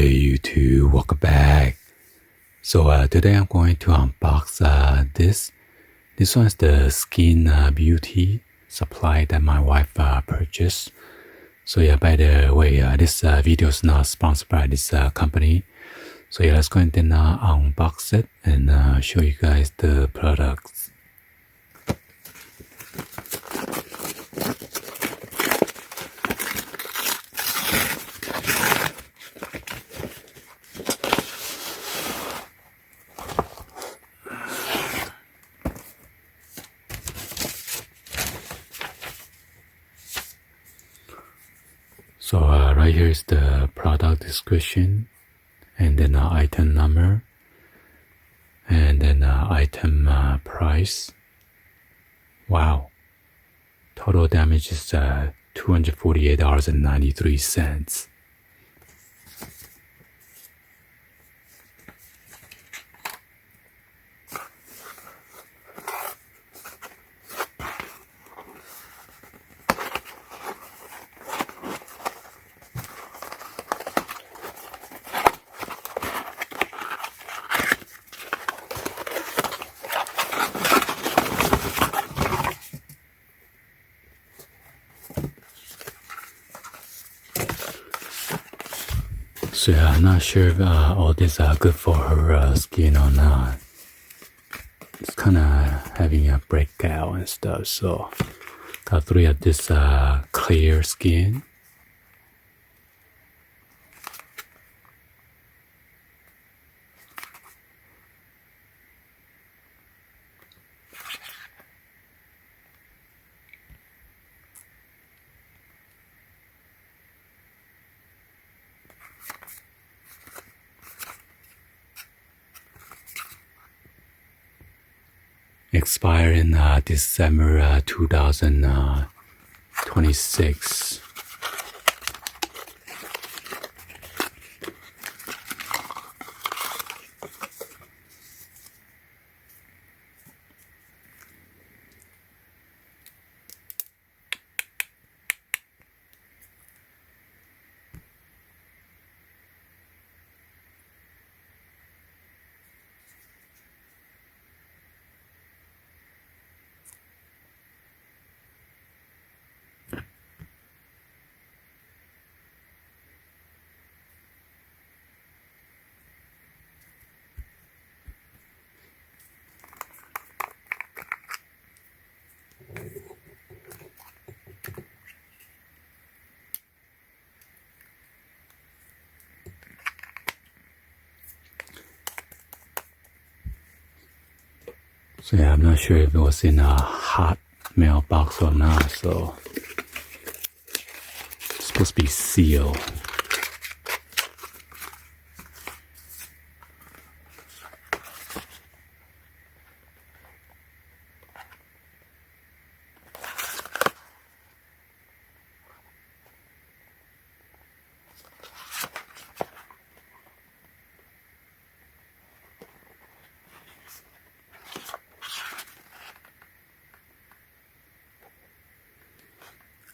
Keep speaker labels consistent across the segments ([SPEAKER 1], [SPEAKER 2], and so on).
[SPEAKER 1] Hey YouTube, welcome back. So today I'm going to unbox this. This one's the Skin Beauty supply that my wife purchased. So yeah, by the way, this video is not sponsored by this company. So yeah, let's go ahead and unbox it and show you guys the products. So right here is the product description, and then item number, and then item price. Wow, total damage is $248.93. So yeah, I'm not sure if all this are good for her skin or not. It's kind of having a breakout and stuff, so got 3 of this clear skin. Expire in December 2026. So yeah, I'm not sure if it was in a hot mailbox or not, so it's supposed to be sealed.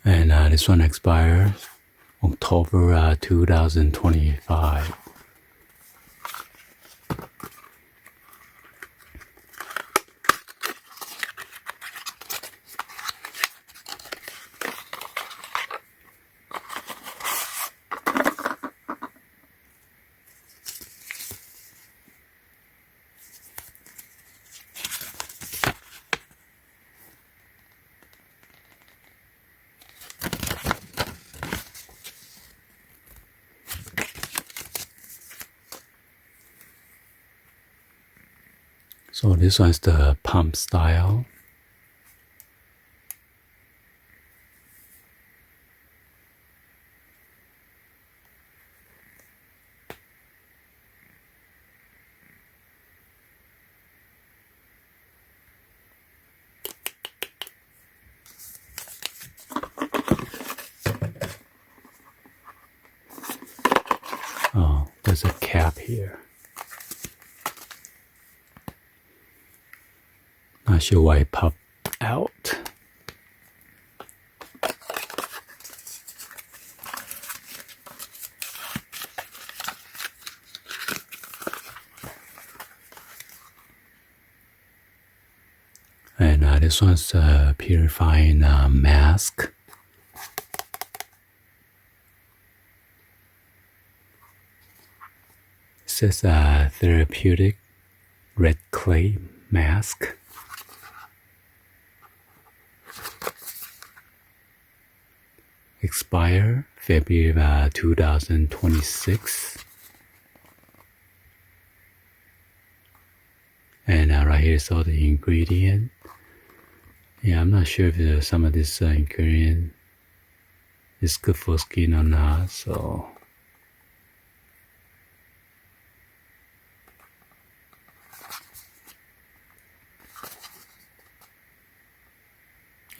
[SPEAKER 1] And this one expires October 2025. So this one's the pump style. Oh, there's a cap here. Not sure why it popped out. And this one's a purifying mask. It says therapeutic red clay mask. Expire February 2026. And right here is all the ingredient. Yeah, I'm not sure if some of this ingredient is good for skin or not, so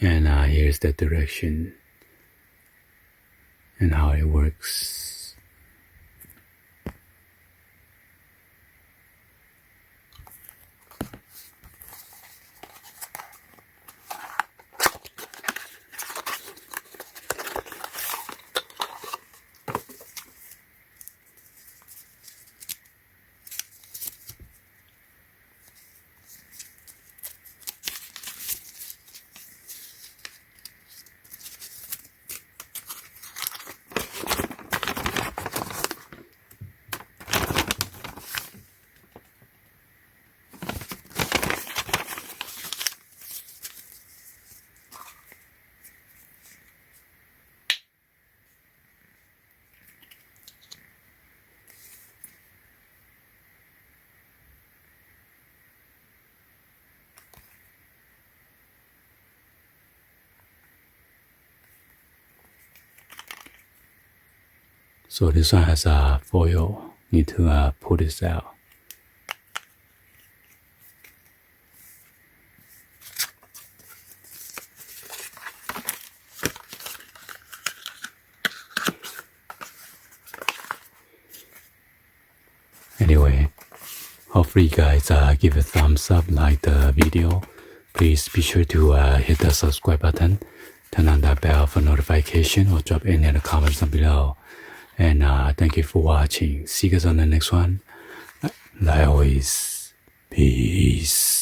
[SPEAKER 1] and here's the direction and how it works. So this one has a foil. Need to pull this out. Anyway, hopefully you guys give a thumbs up, like the video. Please be sure to hit the subscribe button, turn on that bell for notification, or drop any other comments down below. And thank you for watching. See you guys on the next one. Like always, peace.